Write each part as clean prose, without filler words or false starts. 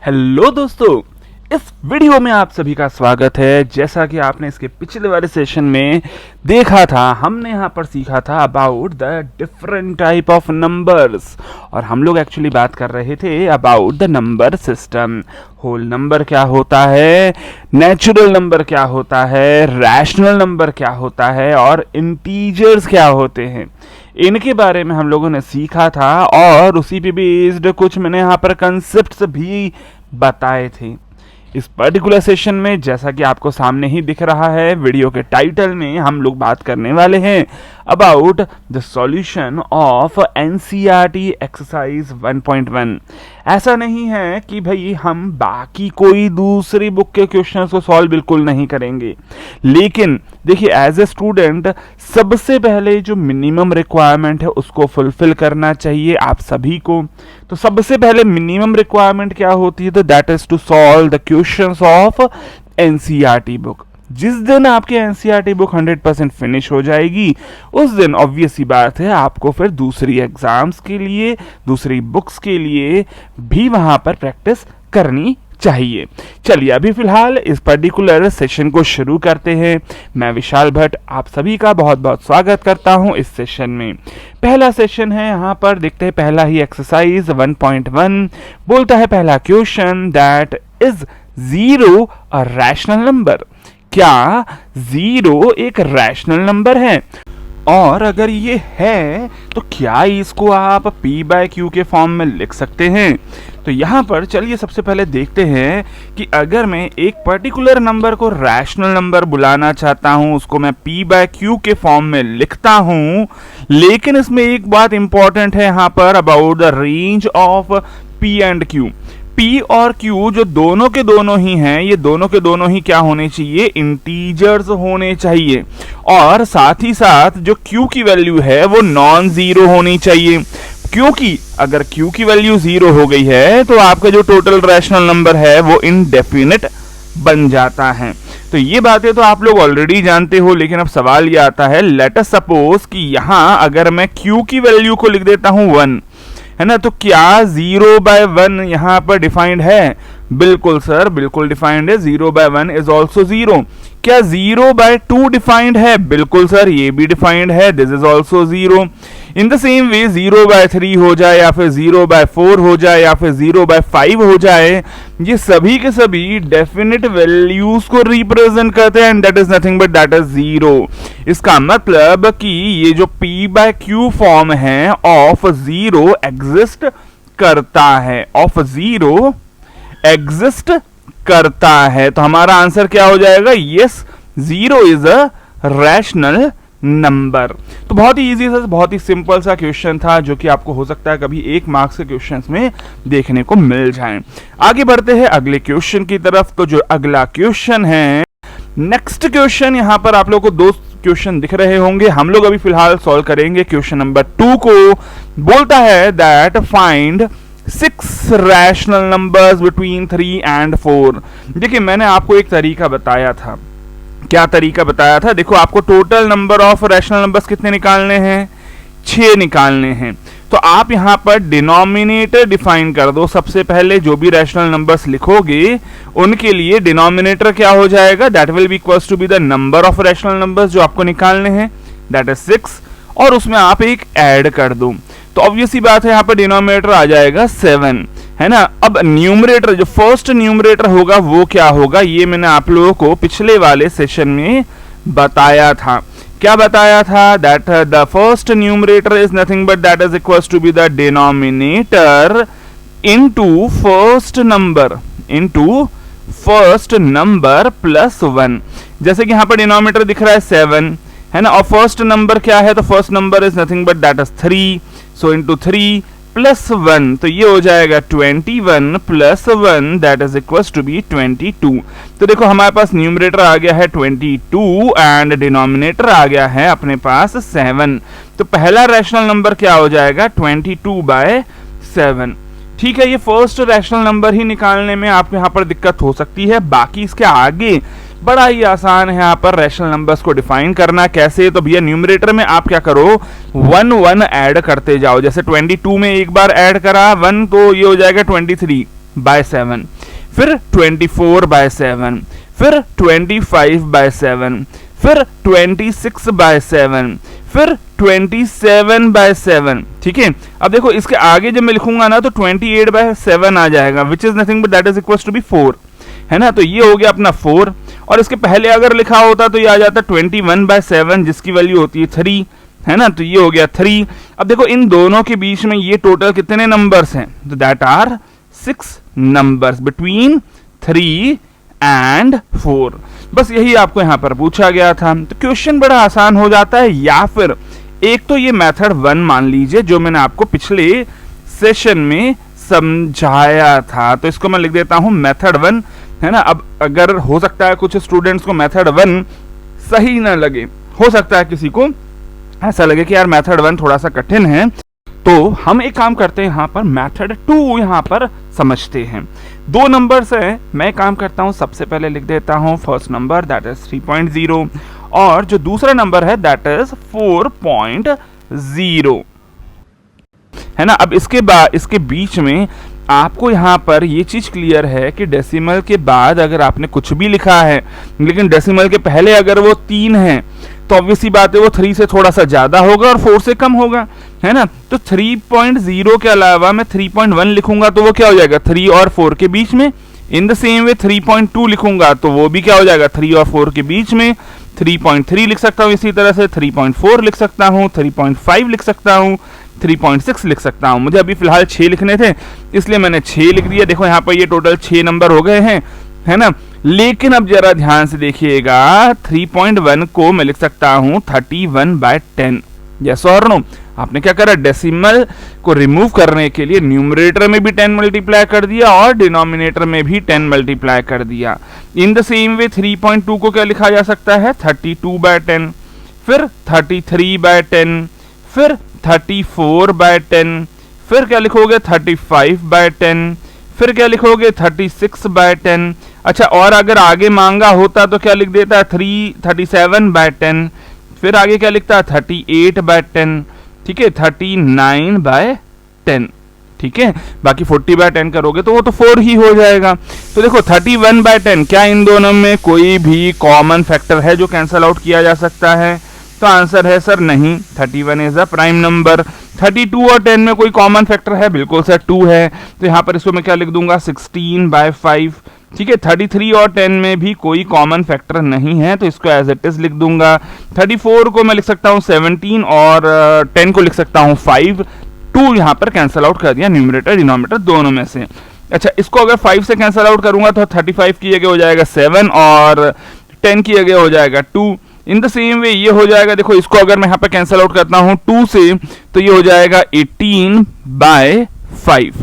Hello दोस्तों, इस video में आप सभी का स्वागत है। जैसा कि आपने इसके पिछले वाले सेशन में देखा था, हमने यहाँ पर सीखा था about the different type of numbers और हम लोग एक्चुअली बात कर रहे थे about the number system. Whole number क्या होता है, नेचुरल नंबर क्या होता है, रैशनल नंबर क्या होता है और इंटीजर्स क्या होते हैं, इनके बारे में हम लोगों ने सीखा था और उसी पे बेस्ड कुछ मैंने यहाँ पर कंसेप्ट्स भी बताए थे। इस पर्टिकुलर सेशन में जैसा कि आपको सामने ही दिख रहा है वीडियो के टाइटल में, हम लोग बात करने वाले हैं about the solution of NCERT exercise 1.1। ऐसा नहीं है कि भाई हम बाकी कोई दूसरी बुक के क्वेश्चंस को सॉल्व बिल्कुल नहीं करेंगे, लेकिन देखिए एज ए स्टूडेंट सबसे पहले जो मिनिमम रिक्वायरमेंट है उसको फुलफिल करना चाहिए आप सभी को। तो सबसे पहले मिनिमम रिक्वायरमेंट क्या होती है, तो that is to solve the questions of NCERT book. जिस दिन आपकी एनसीईआरटी बुक 100% फिनिश हो जाएगी, उस दिन ऑब्वियस सी बात है आपको फिर दूसरी एग्जाम्स के लिए, दूसरी बुक्स के लिए भी वहां पर प्रैक्टिस करनी चाहिए। चलिए अभी फिलहाल इस पर्टिकुलर सेशन को शुरू करते हैं। मैं विशाल भट्ट आप सभी का बहुत बहुत स्वागत करता हूं इस सेशन में। पहला सेशन है, यहाँ पर देखते हैं पहला ही एक्सरसाइज 1.1 बोलता है पहला question that is 0 a rational number. क्या 0 एक रैशनल नंबर है? और अगर ये है तो क्या इसको आप p/q के फॉर्म में लिख सकते हैं? तो यहाँ पर चलिए सबसे पहले देखते हैं कि अगर मैं एक पर्टिकुलर नंबर को रैशनल नंबर बुलाना चाहता हूँ, उसको मैं p/q के फॉर्म में लिखता हूँ, लेकिन इसमें एक बात इंपॉर्टेंट है यहाँ पर about the range of p and q। P और Q जो दोनों के दोनों ही हैं, ये दोनों के दोनों ही क्या होने चाहिए, इंटीजर्स होने चाहिए, और साथ ही साथ जो Q की वैल्यू है वो नॉन जीरो होनी चाहिए, क्योंकि अगर Q की वैल्यू 0 हो गई है तो आपका जो टोटल रैशनल नंबर है वो इनडेफिनिट बन जाता है। तो ये बातें तो आप लोग ऑलरेडी जानते हो, लेकिन अब सवाल ये आता है, लेट अस सपोज कि यहाँ अगर मैं Q की वैल्यू को लिख देता हूँ 1, है ना, तो क्या 0/1 यहाँ पर डिफाइंड है? बिल्कुल सर, बिल्कुल डिफाइंड है। 0/1 इज ऑल्सो 0। क्या 0/2 डिफाइंड है? बिल्कुल सर, ये भी डिफाइंड है, this is also 0। In the same way 0/3 हो जाए या फिर 0/4 हो जाए या फिर 0/5 हो जाए, ये सभी के सभी डेफिनेट वैल्यूज को रिप्रेजेंट करते हैं, and that is nothing but that is 0। इसका मतलब कि ये जो p/q फॉर्म है ऑफ 0 एग्जिस्ट करता है, ऑफ 0 एग्जिस्ट करता है। तो हमारा आंसर क्या हो जाएगा? Yes, 0 is a rational number. तो बहुत ही इजी सा, बहुत ही सिंपल सा क्वेश्चन था जो कि आपको हो सकता है कभी 1 मार्क्स के क्वेश्चंस में देखने को मिल जाए। आगे बढ़ते हैं अगले क्वेश्चन की तरफ। तो जो अगला क्वेश्चन है, नेक्स्ट क्वेश्चन, यहाँ पर आप लोगों को 2 क्वेश्चन दिख रहे होंगे, हम लोग अभी फिलहाल सॉल्व करेंगे क्वेश्चन नंबर 2 को। बोलता है that find 6 rational numbers between 3 and 4। देखिए मैंने आपको एक तरीका बताया था। क्या तरीका बताया था? देखो आपको total number of rational numbers कितने निकालने हैं? 6 निकालने हैं। तो आप यहाँ पर डिनोमिनेटर डिफाइन कर दो। सबसे पहले जो भी रैशनल नंबर्स लिखोगे उनके लिए डिनोमिनेटर क्या हो जाएगा? That will be equals to be the number of rational numbers जो आपको निकालने हैं, दैट इज 6, और उसमें आप एक ऐड कर दो। तो ऑब्वियस सी बात है यहाँ पर डिनोमिनेटर आ जाएगा 7, है ना। अब न्यूमरेटर, जो फर्स्ट न्यूमरेटर होगा वो क्या होगा, ये मैंने आप लोगों को पिछले वाले सेशन में बताया था। क्या बताया था? That the first numerator is nothing but that is equals to be the denominator into first number plus 1। जैसे कि यहाँ पर डिनोमिनेटर दिख रहा है 7, है ना, और फर्स्ट नंबर क्या है? तो first number is nothing but that is 3, so into 3 plus 1, तो ये हो जाएगा 21 plus 1 that is equals to be 22। तो देखो हमारे पास न्यूमरेटर आ गया है 22 एंड डिनोमिनेटर आ गया है अपने पास 7। तो पहला रैशनल नंबर क्या हो जाएगा? 22/7। ठीक है, ये फर्स्ट रैशनल नंबर ही निकालने में आपको यहाँ पर दिक्कत हो सकती है, बाकी इसके आगे बड़ा ही आसान है यहाँ पर रैशनल नंबर्स को डिफाइन करना। कैसे? तो भैया न्यूमरेटर में आप क्या करो, 1 1 ऐड करते जाओ। जैसे 22 में एक बार ऐड करा 1 तो ये हो जाएगा 23, 7, फिर 24/7, फिर 25/7, फिर 26/7, फिर 27/7। ठीक है, अब देखो इसके आगे जब मैं लिखूंगा ना तो 28/7 आ जाएगा, which is nothing but that is equal to be 4, है ना। तो ये हो गया अपना 4, और इसके पहले अगर लिखा होता तो ये आ जाता 21/7 जिसकी वैल्यू होती है 3, है ना। तो ये हो गया 3। अब देखो इन दोनों के बीच में ये टोटल कितने नंबर्स हैं, तो that are 6 numbers between 3 and 4। बस यही आपको यहां पर पूछा गया था, तो क्वेश्चन बड़ा आसान हो जाता है। या फिर एक तो ये मेथड 1 मान लीजिए जो मैंने आपको पिछले सेशन में समझाया था, तो इसको मैं लिख देता हूं मेथड 1, है ना। अब अगर हो सकता है कुछ स्टूडेंट्स को मेथड 1 सही ना लगे, हो सकता है किसी को ऐसा लगे कि यार मेथड 1 थोड़ा सा कठिन है, तो हम एक काम करते हैं, यहाँ पर मेथड 2 यहाँ पर समझते हैं। 2 नंबर्स है, मैं काम करता हूँ, सबसे पहले लिख देता हूँ फर्स्ट नंबर दैट इज 3.0 और जो दूसरा नंबर है दैट इज 4.0, है ना। अब इसके बाद इसके बीच में आपको यहाँ पर ये चीज क्लियर है कि डेसिमल के बाद अगर आपने कुछ भी लिखा है लेकिन डेसिमल के पहले अगर वो 3 है तो ऑब्वियसली बात है वो 3 से थोड़ा सा ज्यादा होगा और 4 से कम होगा, है ना। तो 3.0 के अलावा मैं 3.1 लिखूंगा तो वो क्या हो जाएगा 3 और 4 के बीच में। इन द सेम वे 3.2 लिखूंगा तो वो भी क्या हो जाएगा 3 और 4 के बीच में। 3.3 लिख सकता हूँ, इसी तरह से 3.4 लिख सकता हूँ, 3.5 लिख सकता हूँ, 3.6 लिख सकता हूँ। मुझे अभी फिलहाल 6 लिखने थे इसलिए मैंने 6 लिख दिया। देखो यहाँ पर ये टोटल 6 नंबर हो गए हैं, है ना। लेकिन अब जरा ध्यान से देखिएगा, 3.1 को मैं लिख सकता हूं 31/10, यस और नो। आपने क्या करा, डेसिमल को रिमूव करने के लिए न्यूमरेटर में भी 10 मल्टीप्लाई कर दिया और डिनोमिनेटर में भी 10 मल्टीप्लाई कर दिया। इन द सेम वे 3.2 को क्या लिखा जा सकता है 32/10, फिर 33/10, फिर 34/10, फिर क्या लिखोगे 35/10, फिर क्या लिखोगे 36/10। अच्छा, और अगर आगे मांगा होता तो क्या लिख देता है 37/10, फिर आगे क्या लिखता है 38/10, ठीक है, 39/10, ठीक है। बाकी 40/10 करोगे तो वो तो 4 ही हो जाएगा। तो देखो 31/10, क्या इन दोनों में कोई भी कॉमन फैक्टर है जो कैंसल आउट किया जा सकता है? तो आंसर है सर नहीं, 31 इज अ प्राइम नंबर। 32 और 10 में कोई कॉमन फैक्टर है? बिल्कुल सर 2 है। तो यहाँ पर इसको मैं क्या लिख दूंगा 16/5, ठीक है। 33 और 10 में भी कोई कॉमन फैक्टर नहीं है तो इसको एज इट इज लिख दूंगा। 34 को मैं लिख सकता हूँ 17 और 10 को लिख सकता हूँ 5। 2 यहाँ पर कैंसल आउट कर दिया न्यूमरेटर डिनोमिनेटर दोनों में से। अच्छा, इसको अगर 5 से कैंसल आउट करूंगा तो 35 की जगह हो जाएगा 7 और 10 की जगह हो जाएगा 2। इन द सेम वे ये हो जाएगा, देखो इसको अगर मैं यहाँ पे कैंसल आउट करता हूँ 2 से तो ये हो जाएगा 18/5,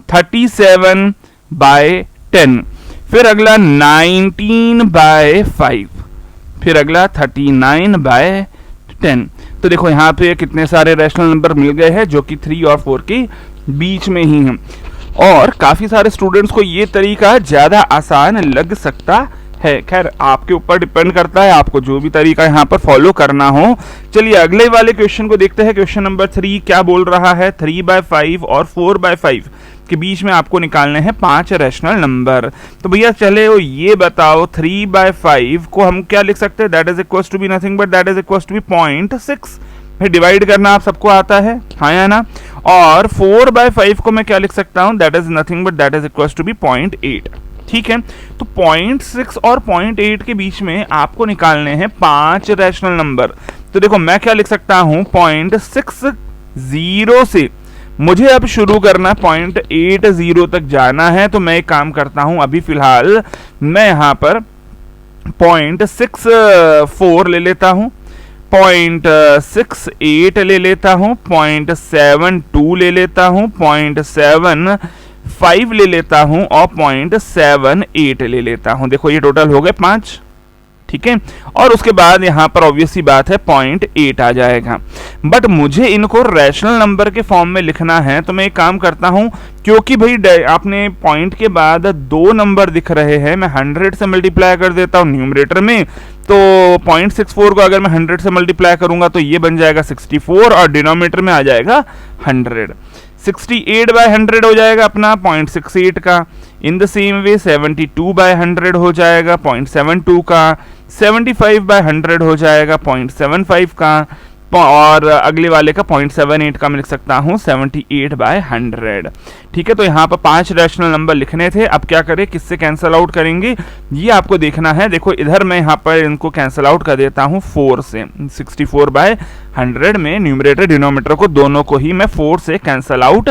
37/10, फिर अगला 19/5, फिर अगला 39/10। तो देखो यहाँ पे कितने सारे रैशनल नंबर मिल गए हैं जो कि 3 और 4 के बीच में ही हैं। और काफी सारे स्टूडेंट्स को ये तरीका ज्यादा आसान लग सकता है। खैर आपके ऊपर डिपेंड करता है आपको जो भी तरीका यहाँ पर फॉलो करना हो। चलिए अगले वाले क्वेश्चन को देखते हैं। क्वेश्चन नंबर 3 क्या बोल रहा है, 3/5 और 4/5 के बीच में आपको निकालने हैं 5 रैशनल नंबर। तो भैया चले वो ये बताओ 3/5 को हम क्या लिख सकते हैं, that is equal to be nothing but that is equal to be 0.6। फिर डिवाइड करना आप सबको आता है, हाँ या ना। और 4/5 को मैं क्या लिख सकता हूं, that is nothing but that is equal to be 0.8, ठीक है। तो 0.6 और 0.8 के बीच में आपको निकालने हैं 5 रैशनल नंबर। तो देखो मैं क्या लिख सकता हूं, 0.60 से मुझे अब शुरू करना 0.80 तक जाना है। तो मैं एक काम करता हूं, अभी फिलहाल मैं यहां पर 0.64 ले लेता हूं, 0.68 ले लेता हूं, 0.72 ले लेता हूं, 0.75 ले लेता हूं और 0.78 ले लेता हूं। देखो ये टोटल हो गए 5, ठीक है। और उसके बाद यहां पर ऑब्वियसली बात है 0.8 आ जाएगा। बट मुझे इनको रैशनल नंबर के फॉर्म में लिखना है तो मैं एक काम करता हूं, क्योंकि भाई आपने पॉइंट के बाद 2 नंबर दिख रहे हैं, मैं 100 से मल्टीप्लाई कर देता हूं न्यूमरेटर में। तो 0.64 को अगर मैं 100 से मल्टीप्लाई करूंगा तो ये बन जाएगा 64 और डिनोमिनेटर में आ जाएगा 100। 68/100 हो जाएगा अपना 0.68 का। इन द सेम वे 72/100 हो जाएगा 0.72 का। 75/100 हो जाएगा 0.75 का, और अगले वाले का 0.78 का मैं लिख सकता हूँ 78/100। ठीक है, तो यहाँ पर 5 रैशनल नंबर लिखने थे। अब क्या करें, किससे कैंसल आउट करेंगे ये आपको देखना है। देखो इधर मैं यहाँ पर इनको कैंसल आउट कर देता हूँ 4 से। 64/100 में न्यूमरेटर डिनोमिनेटर को दोनों को ही मैं 4 से कैंसल आउट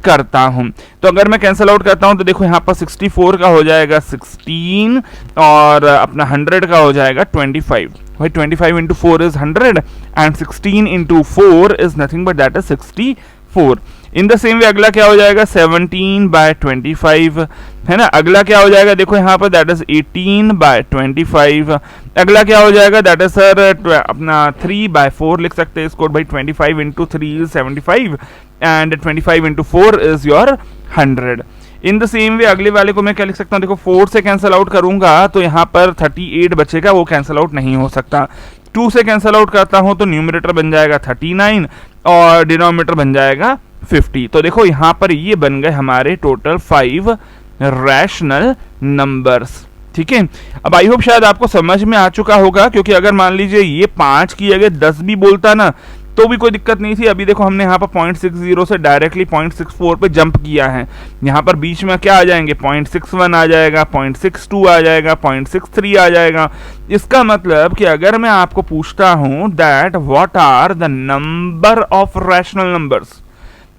करता हूं। तो अगर मैं कैंसल आउट करता हूं तो देखो यहाँ पर 64 का हो जाएगा 16 और अपना 100 का हो जाएगा 25। भाई 25 into 4 is 100 and 16 into 4 is nothing but that is 64। In the same way अगला क्या हो जाएगा 17/25 है ना। अगला क्या हो जाएगा देखो यहाँ पर दैट इज 18/25। अगला क्या हो जाएगा दैट इज सर अपना 3/4 लिख सकते हैं इसको भाई। 25 into 3 is 75 and 25 into 4 is your 100। In the same way अगले वाले को मैं क्या लिख सकता हूँ, देखो 4 से कैंसल आउट करूंगा तो यहाँ पर 38 बचेगा, वो कैंसल आउट नहीं हो सकता। 2 से कैंसल आउट करता हूं तो न्यूमरेटर बन जाएगा 39 और डिनोमिनेटर बन जाएगा 50। तो देखो यहाँ पर ये बन गए हमारे टोटल 5 रैशनल नंबर्स। ठीक है, अब आई होप शायद आपको समझ में आ चुका होगा, क्योंकि अगर मान लीजिए ये 5 की जगह 10 भी बोलता ना तो भी कोई दिक्कत नहीं थी। अभी देखो हमने यहाँ पर 0.60 से डायरेक्टली 0.64 पे जंप किया है। यहाँ पर बीच में क्या आ जाएंगे 0.61 आ जाएगा, 0.62 आ जाएगा, 0.63 आ जाएगा। इसका मतलब कि अगर मैं आपको पूछता हूँ that what are the number of rational numbers,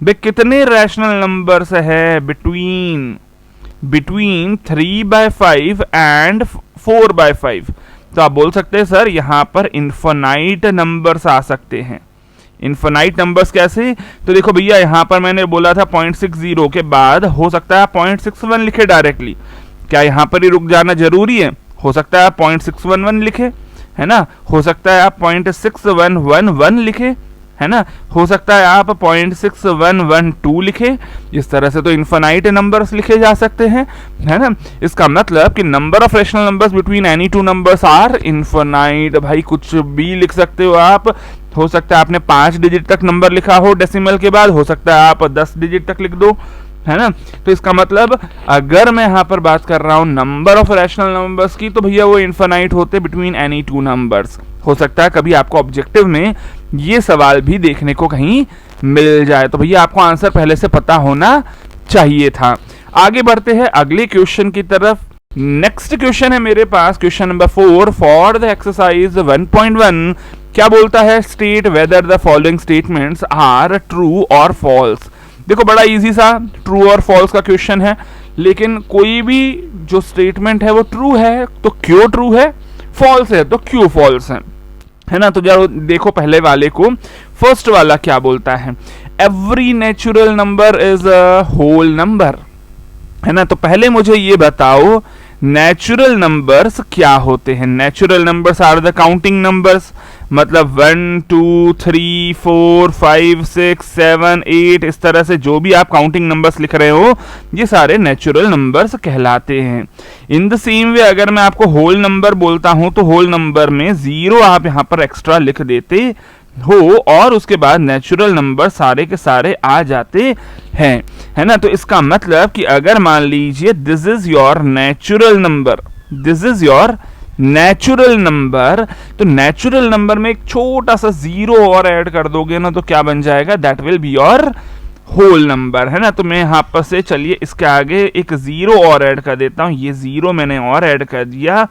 बे कितने रैशनल नंबर्स है बिटवीन 3/5 एंड 4/5, तो आप बोल सकते हैं सर यहाँ पर इन्फिनाइट नंबर्स आ सकते हैं। इन्फिनाइट नंबर्स कैसे, तो देखो भैया यहाँ पर मैंने बोला था 0.60 के बाद हो सकता है 0.61 लिखे डायरेक्टली। क्या यहाँ पर ही रुक जाना जरूरी है? हो सकता है आप 0.611 लिखे, है ना। हो सकता है आप 0.6111 लिखे, है ना। हो सकता है आप 0.6112 लिखे। इस तरह से तो इन्फिनाइट नंबर्स लिखे जा सकते हैं, है ना। इसका मतलब कि number of rational numbers between any two numbers are infinite. भाई कुछ भी लिख सकते हो आप। हो सकता है आपने 5 डिजिट तक नंबर लिखा हो डेसिमल के बाद, हो सकता है आप 10 डिजिट तक लिख दो, है ना। तो इसका मतलब अगर मैं यहाँ पर बात कर रहा हूँ नंबर ऑफ रैशनल नंबर्स की, तो भैया वो इन्फिनाइट होते बिटवीन एनी टू नंबर्स। हो सकता है कभी आपको ऑब्जेक्टिव में ये सवाल भी देखने को कहीं मिल जाए, तो भैया आपको आंसर पहले से पता होना चाहिए था। आगे बढ़ते हैं अगले क्वेश्चन की तरफ। नेक्स्ट क्वेश्चन है मेरे पास question number 4 for the exercise 1.1। क्या बोलता है, state whether the following statements are true और फॉल्स। देखो बड़ा इजी सा ट्रू और फॉल्स का क्वेश्चन है, लेकिन कोई भी जो स्टेटमेंट है वो ट्रू है तो क्यों ट्रू है, फॉल्स है तो क्यों फॉल्स है ना। तो जरा देखो पहले वाले को, फर्स्ट वाला क्या बोलता है, every natural number is a whole number, है ना। तो पहले मुझे ये बताओ नेचुरल नंबर्स क्या होते हैं। Natural numbers are the counting numbers, मतलब 1 2 3 4 5 6 7 8 इस तरह से जो भी आप काउंटिंग नंबर्स लिख रहे हो ये सारे नेचुरल नंबर्स कहलाते हैं। इन द सेम वे अगर मैं आपको होल नंबर बोलता हूं तो होल नंबर में 0 आप यहां पर एक्स्ट्रा लिख देते हो और उसके बाद नेचुरल नंबर सारे के सारे आ जाते हैं, है ना। तो इसका मतलब कि अगर मान लीजिए this is your natural number, this is your natural number, तो नेचुरल नंबर में एक छोटा सा 0 और ऐड कर दोगे ना तो क्या बन जाएगा, that will be your whole number, है ना। तो मैं यहाँ पर से चलिए इसके आगे एक 0 और ऐड कर देता हूँ। ये 0 मैंने और ऐड कर दिया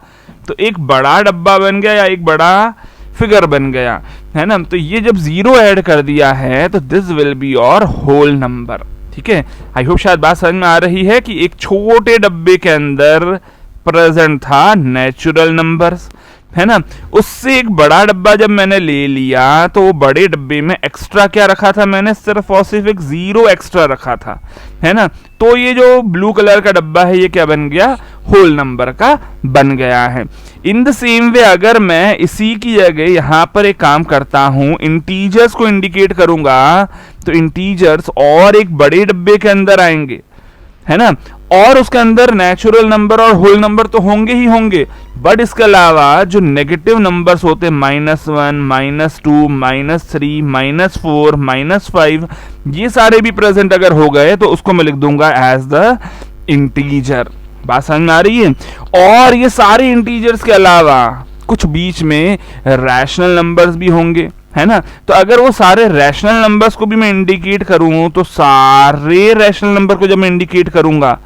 तो एक बड़ा डब्बा बन गया या एक बड़ा फिगर बन गया, है ना। तो ये जब 0 ऐड कर दिया है तो this will be your whole number. ठीक है, आई होप शायद बात समझ में आ रही है कि एक छोटे डब्बे के अंदर प्रेजेंट था नेचुरल नंबर्स, है ना। उससे एक बड़ा डब्बा जब मैंने ले लिया तो बड़े डब्बे में एक्स्ट्रा क्या रखा था मैंने, सिर्फ और सिर्फ एक 0 एक्स्ट्रा रखा था, है ना। तो ये जो ब्लू कलर का डब्बा है ये क्या बन गया, होल नंबर का बन गया है। इन द सेम वे अगर मैं इसी की जगह यहां पर एक काम करता हूं, इंटीजर्स को इंडिकेट करूंगा तो इंटीजर्स और एक बड़े डब्बे के अंदर आएंगे, है ना। और उसके अंदर नेचुरल नंबर और होल नंबर तो होंगे ही होंगे, बट इसके अलावा जो नेगेटिव नंबर्स होते हैं -1, -2, -3, -4, -5, ये सारे भी प्रेजेंट अगर हो गए तो उसको मैं लिख दूंगा एज द इंटीजर। बात समझ में आ रही है? और ये सारे इंटीजर्स के अलावा कुछ बीच में रैशनल नंबर्स भी होंगे, है ना? तो अगर वो सारे रैशनल नंबर्स को भी मैं इंडिकेट करूं, तो सारे रैशनल नंबर को जब मैं इंडिकेट करूंगा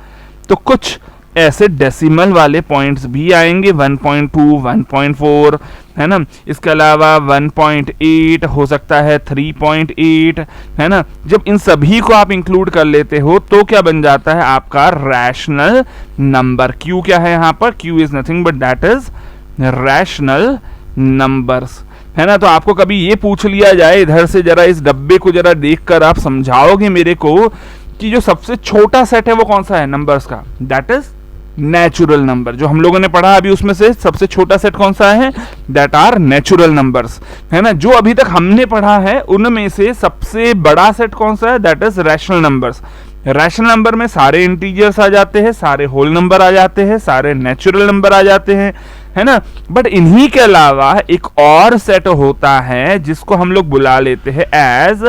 तो कुछ ऐसे डेसिमल वाले पॉइंट्स भी आएंगे, 1.2, 1.4, है ना? इसके अलावा 1.8 हो सकता है, 3.8, है ना? जब इन सभी को आप इंक्लूड कर लेते हो तो क्या बन जाता है आपका रैशनल नंबर। क्यू क्या है यहाँ पर? Q is nothing but that is rational numbers, है ना? तो आपको कभी ये पूछ लिया जाए इधर से, जरा इस डब्बे को जरा देखकर आप समझाओगे मेरे को कि जो सबसे छोटा सेट है वो कौन सा है नंबर्स का? That is natural number. जो हम लोगों ने पढ़ा अभी उसमें से सबसे छोटा सेट कौन सा है? दैट आर नेचुरल नंबर्स, है ना? जो अभी तक हमने पढ़ा है उनमें से सबसे बड़ा सेट कौन सा है? That is rational numbers. Rational number में सारे इंटीजर्स आ जाते हैं, सारे होल नंबर आ जाते हैं, सारे नेचुरल नंबर आ जाते हैं, है ना? बट इन्हीं के अलावा एक और सेट होता है जिसको हम लोग बुला लेते हैं as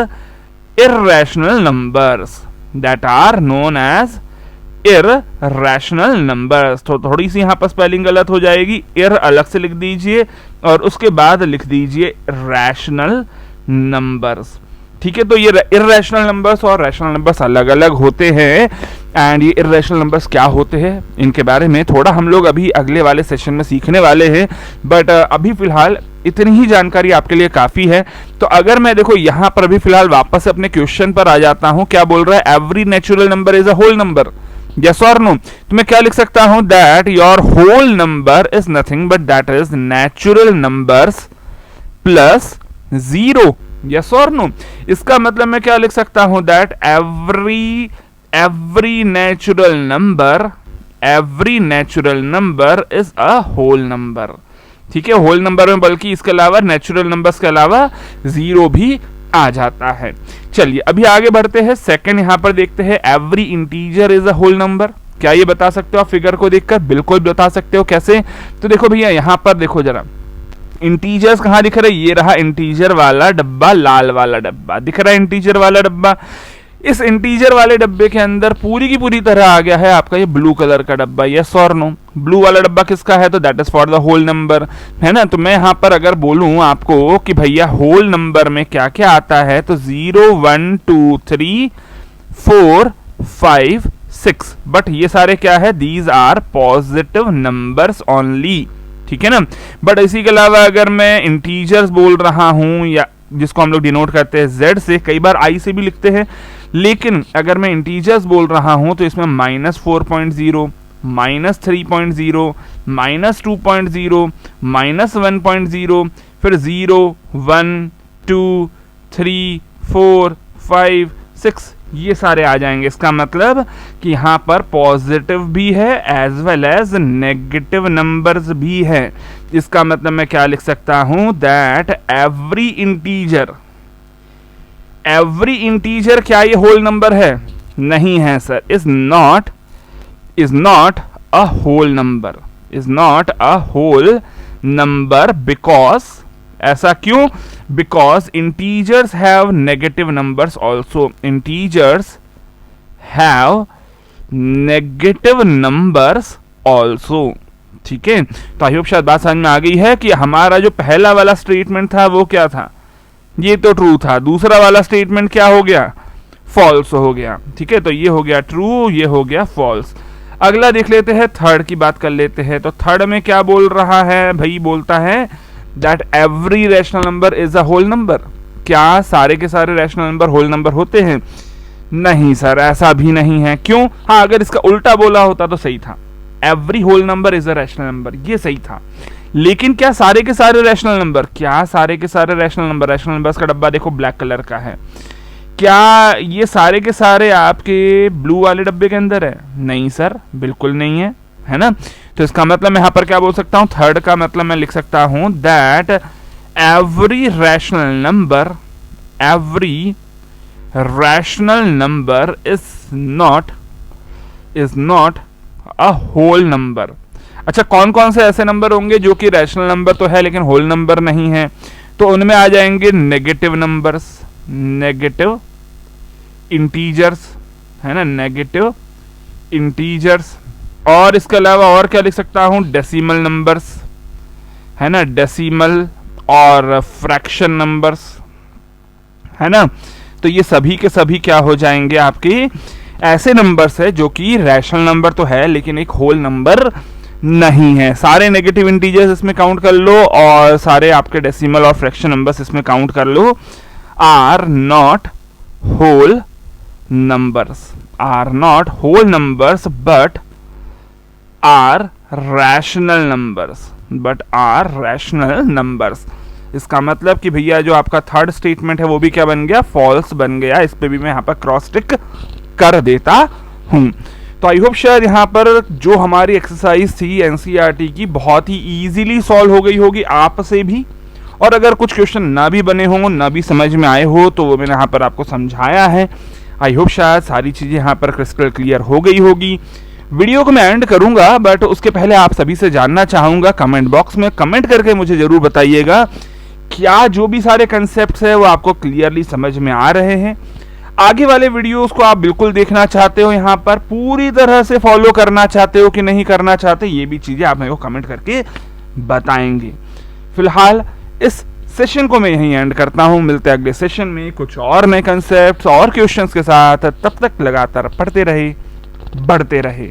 irrational numbers, that are known as irrational numbers. तो थोड़ी सी यहाँ पर स्पेलिंग गलत हो जाएगी, इर अलग से लिख दीजिए और उसके बाद लिख दीजिए रैशनल नंबर्स, ठीक है? तो ये इर्रेशनल नंबर्स और रैशनल नंबर्स अलग अलग होते हैं। एंड ये इर्रेशनल नंबर्स क्या होते हैं इनके बारे में थोड़ा हम लोग अभी अगले वाले सेशन में सीखने वाले हैं, बट अभी फिलहाल इतनी ही जानकारी आपके लिए काफी है। तो अगर मैं देखो यहाँ पर अभी फिलहाल वापस अपने क्वेश्चन पर आ जाता हूँ, क्या बोल रहा है? Every natural number is a whole number, yes और नो? तो मैं क्या लिख सकता हूं? That your whole number is nothing but that is natural numbers plus 0, yes और नो? इसका मतलब मैं क्या लिख सकता हूं? That every natural number is a whole number, ठीक है? होल नंबर में बल्कि इसके अलावा नेचुरल नंबर्स के अलावा 0 भी आ जाता है। चलिए अभी आगे बढ़ते हैं। सेकंड यहां पर देखते हैं, every integer is a whole number. क्या ये बता सकते हो आप फिगर को देखकर? बिल्कुल बता सकते हो। कैसे? तो देखो भैया यहां पर देखो जरा, इंटीजर्स कहां दिख रहा है? ये रहा इंटीजर वाला डब्बा, लाल वाला डब्बा दिख रहा है, इंटीजर वाला डब्बा। इस इंटीजर वाले डब्बे के अंदर पूरी की पूरी तरह आ गया है आपका ये ब्लू कलर का डब्बा, यस और नो? ब्लू वाला डब्बा किसका है? तो that is for the whole number, है ना? तो मैं यहां पर अगर बोलूं आपको कि भैया होल नंबर में क्या क्या आता है, तो 0, 1, 2, 3, 4, 5, 6, बट ये सारे क्या है? These are positive numbers only, ठीक है ना? बट इसी के अलावा अगर मैं इंटीजर्स बोल रहा हूं, या जिसको हम लोग डिनोट करते हैं Z से, कई बार I से भी लिखते हैं, लेकिन अगर मैं इंटीजर्स बोल रहा हूं तो इसमें -4.0, -3.0, -2.0, -1.0, फिर 0, 1, 2, 3, 4, 5, 6 ये सारे आ जाएंगे। इसका मतलब कि यहाँ पर पॉजिटिव भी है as well as negative numbers भी है। इसका मतलब मैं क्या लिख सकता हूं? दैट एवरी इंटीजर क्या ये होल नंबर है? नहीं है sir, is not a whole number, is not a whole number. Because ऐसा क्यों? Because integers have negative numbers also, integers have negative numbers also, ठीक है? तो आई होप शायद बात समझ में आ गई है कि हमारा जो पहला वाला स्टेटमेंट था वो क्या था? ये तो ट्रू था। दूसरा वाला स्टेटमेंट क्या हो गया? फॉल्स हो गया, ठीक है? तो ये हो गया ट्रू, ये हो गया फॉल्स। अगला देख लेते हैं, थर्ड की बात कर लेते हैं। तो थर्ड में क्या बोल रहा है भाई? बोलता है that every rational number is a whole number. क्या सारे के सारे रैशनल नंबर होल नंबर होते हैं? नहीं सर, ऐसा भी नहीं है। क्यों? हाँ, अगर इसका उल्टा बोला होता तो सही था, every whole number is a rational number, ये सही था। लेकिन क्या सारे के सारे रैशनल नंबर? क्या सारे के सारे रैशनल नंबर्स का डब्बा देखो ब्लैक कलर का है, क्या ये सारे के सारे आपके ब्लू वाले डब्बे के अंदर है? नहीं सर, बिल्कुल नहीं है, है ना? तो इसका मतलब मैं यहां पर क्या बोल सकता हूं? थर्ड का मतलब मैं लिख सकता हूं that every rational number is not is not a whole number. अच्छा, कौन कौन से ऐसे नंबर होंगे जो कि रैशनल नंबर तो है लेकिन होल नंबर नहीं है? तो उनमें आ जाएंगे नेगेटिव नंबर्स, नेगेटिव इंटीजर्स, है ना, नेगेटिव इंटीजर्स। और इसके अलावा और क्या लिख सकता हूं? डेसिमल नंबर्स, है ना, डेसिमल और फ्रैक्शन नंबर्स, है ना। तो ये सभी के सभी क्या हो जाएंगे? आपके ऐसे नंबर्स है जो कि रैशनल नंबर तो है लेकिन एक होल नंबर नहीं है। सारे नेगेटिव इंटीजर्स इसमें काउंट कर लो और सारे आपके डेसिमल और फ्रैक्शन नंबर्स इसमें काउंट कर लो, are not whole numbers, are not whole numbers but are rational numbers, but are rational numbers. इसका मतलब कि भैया जो आपका थर्ड स्टेटमेंट है वो भी क्या बन गया? फॉल्स बन गया। इस पे भी मैं यहाँ पर क्रॉस टिक कर देता हूं। तो आई होप शायद यहाँ पर जो हमारी एक्सरसाइज थी एनसीईआरटी की बहुत ही इजीली सॉल्व हो गई होगी आपसे भी। और अगर कुछ क्वेश्चन ना भी बने हों, ना भी समझ में आए हो, तो वो मैंने यहाँ पर आपको समझाया है। आई होप शायद सारी चीजें यहाँ पर क्रिस्टल क्लियर हो गई होगी। वीडियो को मैं एंड करूंगा बट उसके पहले आप सभी से जानना चाहूंगा, कमेंट बॉक्स में कमेंट करके मुझे जरूर बताइएगा क्या जो भी सारे कंसेप्ट्स है वो आपको क्लियरली समझ में आ रहे हैं। आगे वाले वीडियोस को आप बिल्कुल देखना चाहते हो, यहाँ पर पूरी तरह से फॉलो करना चाहते हो कि नहीं करना चाहते, ये भी चीजें आप मेरे को कमेंट करके बताएंगे। फिलहाल इस सेशन को मैं यहीं एंड करता हूं। मिलते हैं अगले सेशन में कुछ और नए कंसेप्ट्स और क्वेश्चंस के साथ। तब तक लगातार पढ़ते रहे, बढ़ते रहे।